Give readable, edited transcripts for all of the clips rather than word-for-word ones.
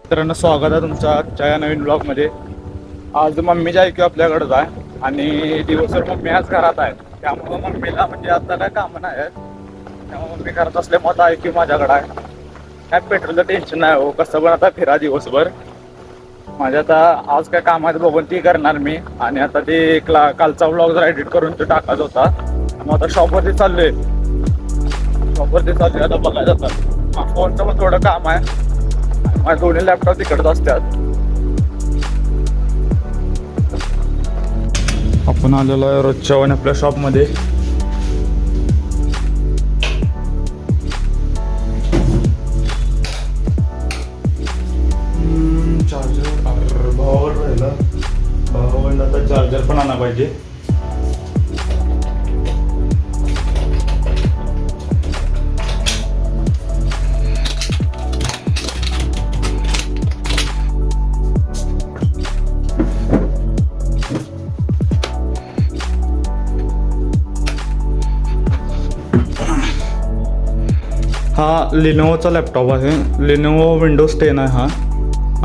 मित्रांनो, स्वागत आहे तुमचं आजच्या या नवीन ब्लॉगमध्ये. आज मम्मीच्या ऐकू आपल्याकडेच आहे आणि दिवसभर मम्मी आज घरात आहे. त्यामुळं मम्मीला म्हणजे आता काय कामं नाही आहेत. त्यामुळे मम्मी घरात असल्यामुळे आता ऐकू माझ्याकडे आहे. काय पेट्रोलचं टेन्शन नाही हो, कसं पण आता फिरा दिवसभर. माझ्या आता आज काय काम आहे बघून ती करणार मी. आणि आता ते कालचा ब्लॉग जरा एडिट करून तो टाकायचा होता. मग आता शॉपवरती चाललोय आता बघायचं आता. फोनचं पण थोडं काम आहे. माझे दोन्ही लॅपटॉप तिकडच असतात. आपण आलेलो आहे रोजच्या आणि आपल्या शॉपमध्ये. चार्जर भावावर राहिला. भावावर आता चार्जर पण आणा पाहिजे. हा लिनोवोचा लॅपटॉप आहे. लिनोवो विंडोज 10 आहे हा.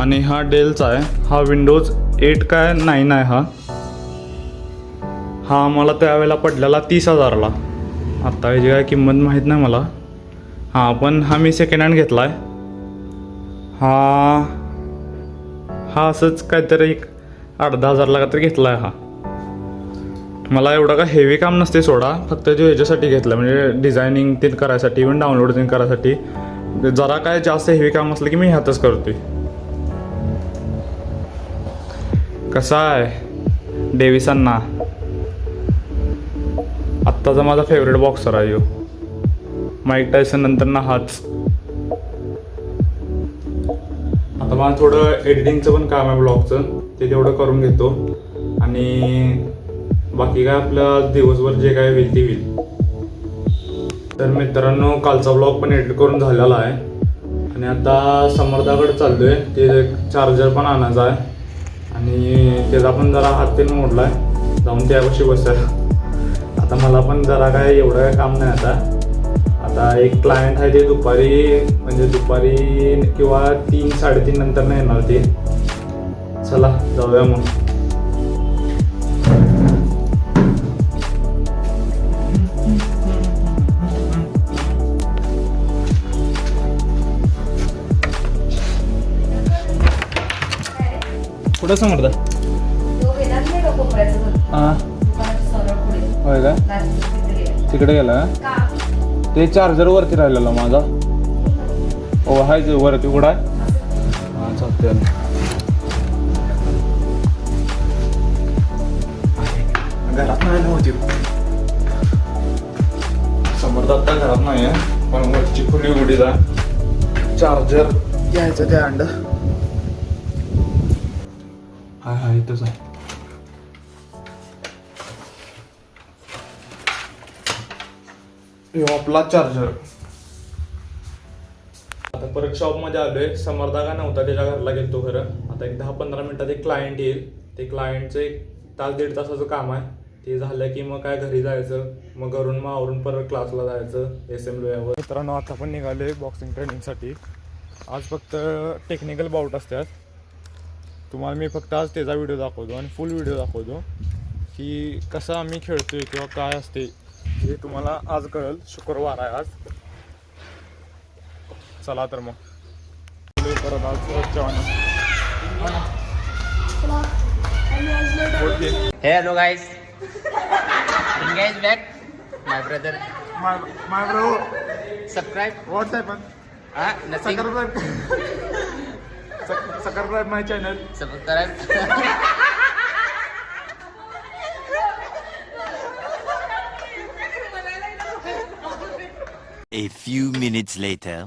आणि हा डेलचा आहे. हा विंडोज 8 काय 9 आहे हा. हा मला त्यावेळेला पडलेला 30,000ला. आत्ता याची काय किंमत माहीत नाही मला. हां, पण हा मी सेकंड हँड घेतला आहे. हा असंच काहीतरी 8-10,000ला काहीतरी घेतला आहे हा. मला एवढं का हेवी काम नसते सोडा, फक्त जो ह्याच्यासाठी घेतलं म्हणजे डिझायनिंग ते करायसाठी, इव्हन डाउनलोड ते करायसाठी. जरा काय जास्त हेवी काम असलं की मी ह्यातच करतोय. कसा आहे डेव्हिसन्ना, आत्ताचा माझा फेवरेट बॉक्सर आहे ह्यो. माईक टायसन नंतर ना हाच. आता मला थोडं एडिटिंगचं पण काम आहे ब्लॉगचं, ते तेवढं करून घेतो. आणि बाकी काय आपलं दिवसभर जे काय होईल ते होईल. तर मित्रांनो, कालचा ब्लॉग पण एडिट करून झालेला आहे. आणि आता समर्थाकडे चाललोय. ते चार्जर पण आणायचा आहे आणि त्याचा पण जरा हात तेल मोडला आहे. जाऊन त्यापाशी बसायला. आता मला पण जरा काय एवढं काय काम नाही. आता एक क्लायंट आहे ते दुपारी किंवा 3-3:30 नंतर नाही येणार ते. चला जाऊया मग. कुठं समर्थ? हां, होय का? तिकडे गेला का? ते चार्जर वरती राहिलेला माझा. हो हाय, ते वरती उघडा आहे. हां चालते. घरात नाही नव्हती समर्थ, आता घरात नाही आहे. पण वरची खुली उघडीला चार्जर घ्यायचं त्या अंड. हा इथंच आहे. आपला चार्जर. आता परत शॉपमध्ये आलोय. समर्था का नव्हता, त्याच्या घरला गेलतो खरं. आता एक 10-15 मिनिटात एक क्लायंट येईल. ते क्लायंटचं 1-1.5 तासाचं काम आहे. ते झालं की मग काय घरी जायचं. मग घरून आवरून परत क्लासला जायचं SMLयावर. मित्रांनो, आता पण निघालोय बॉक्सिंग ट्रेनिंगसाठी. आज फक्त टेक्निकल बाउट असतात. तुम्हाला मी फक्त आज त्याचा व्हिडिओ दाखवतो आणि फुल व्हिडिओ दाखवतो की कसं आम्ही खेळतोय किंवा काय असते हे तुम्हाला आज कळेल. शुक्रवार आहे आज. चला तर मग परत आज Hello guys. Guys back. My brother. My bro. Subscribe. What's happened? Nothing. Subscribe my channel. Subscribe. A few minutes later.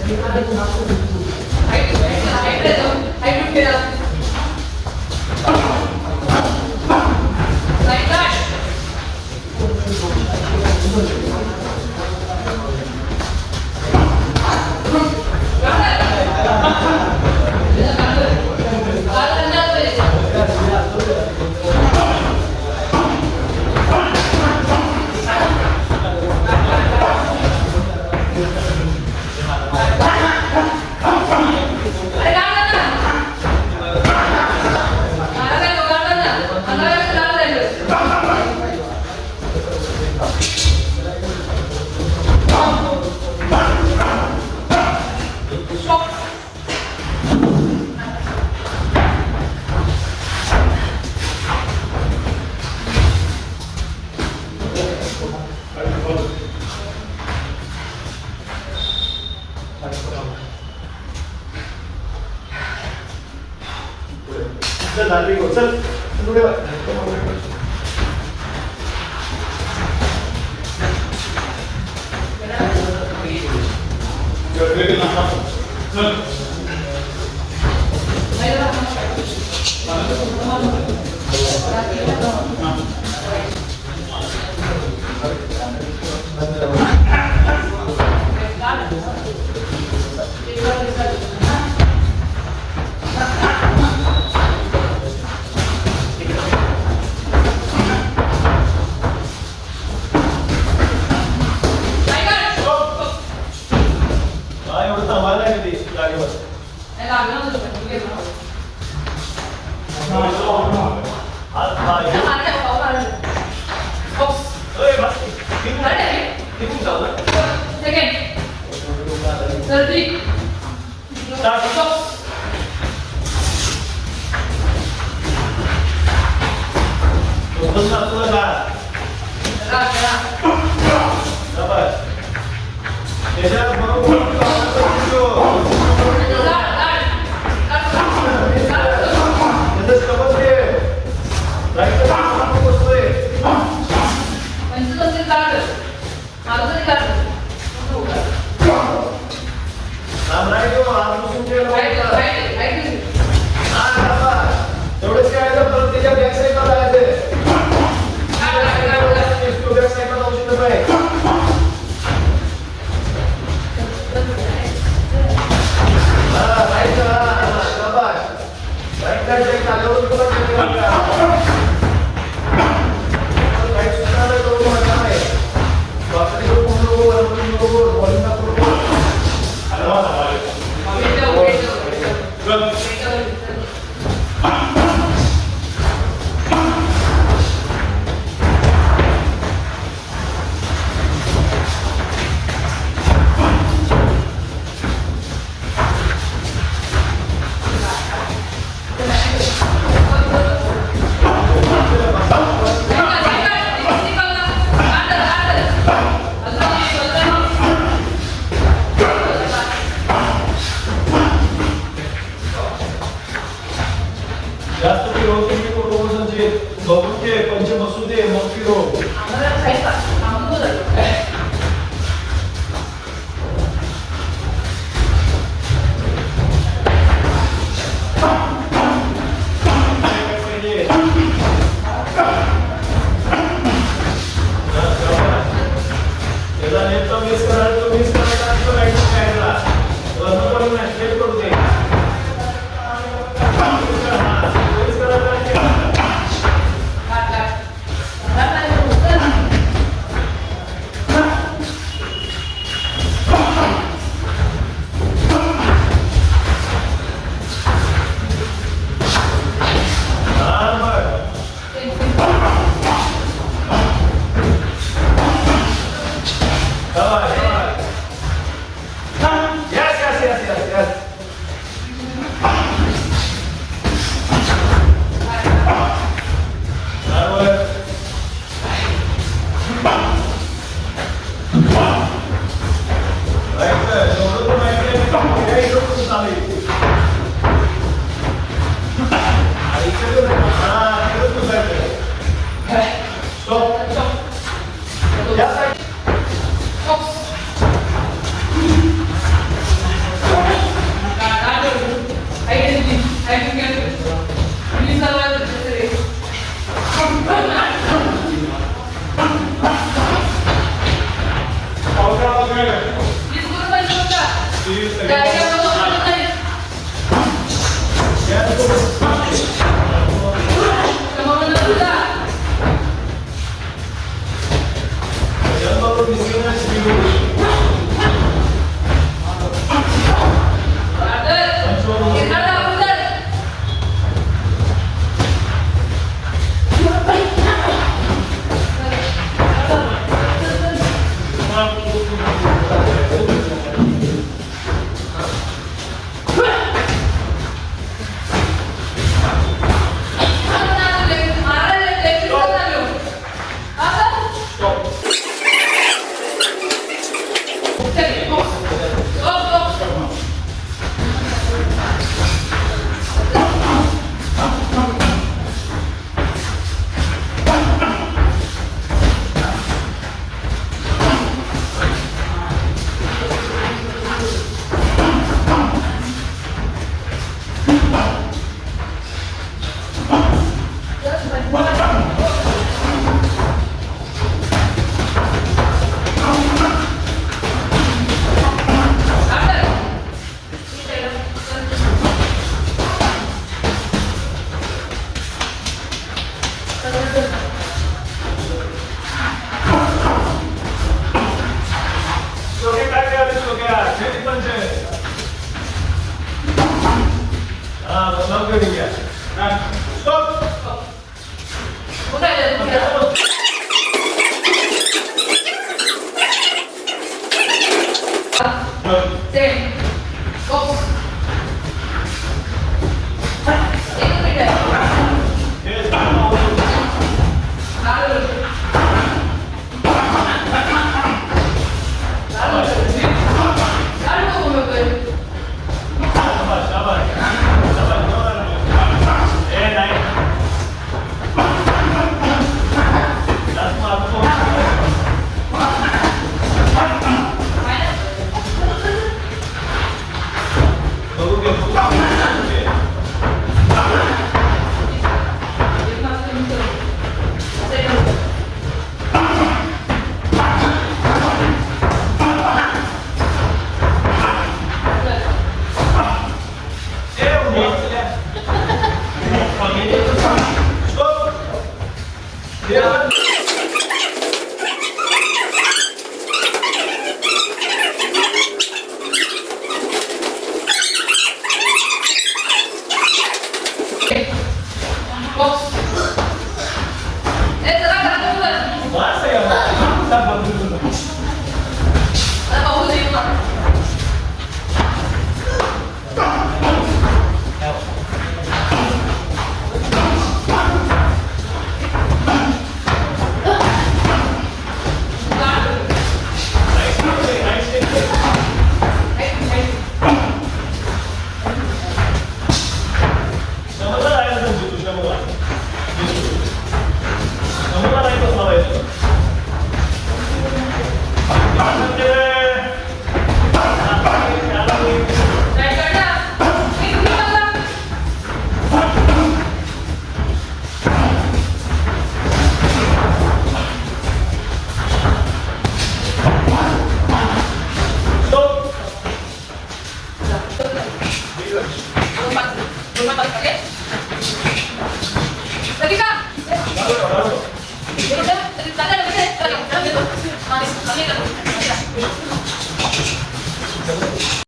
Stop.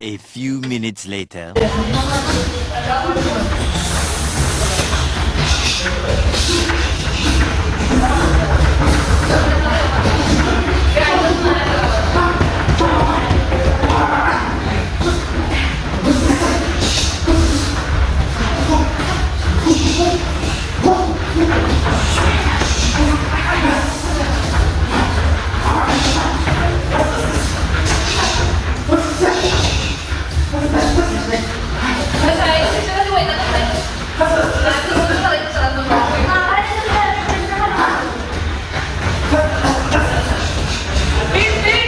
A few minutes later. Beep, beep.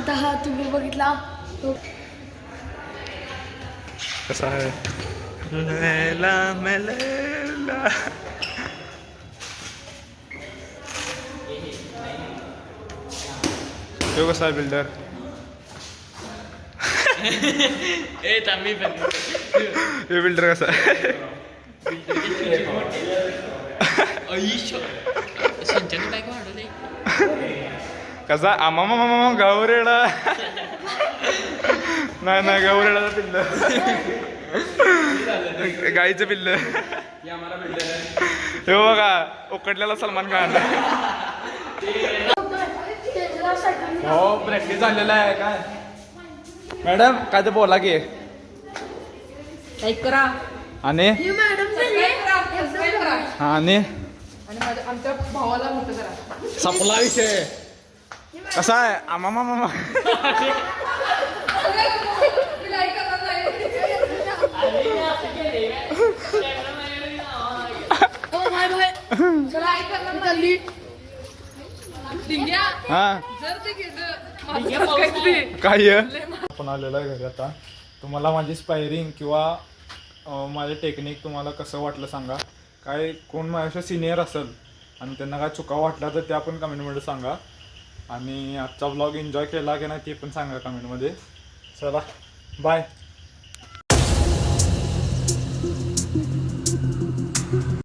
आता हा तुम्ही बघितला तो कसा आहे लैला मैं लैला. तो कसा आहे बिल्डर. हे बिल्डर कसा आहे. कसा आमा मामा गौरेडा. नाही गौरेडाचा पिल्ल. गाईचं पिल्ल. हे बघा उकडलेला सलमान खान. हो प्रॅक्टिस झालेला आहे काय मॅडम काय ते बोला की. लाईक करा आणि मॅडम आणि आमच्या भावाला मोठं करा. संपला विषय. कसा आहे आमा मामा. हा काय आपण आलेलो आहे घरी आता. तुम्हाला माझी स्पायरिंग किंवा माझे टेक्निक तुम्हाला कसं वाटलं सांगा. काय कोण माझ्यापेक्षा सिनियर असेल आणि त्यांना काय चुका वाटला तर त्या पण कमेंटमध्ये सांगा. आणि आजचा ब्लॉग एन्जॉय केला की नाही ते पण सांगा कमेंटमध्ये. चला बाय.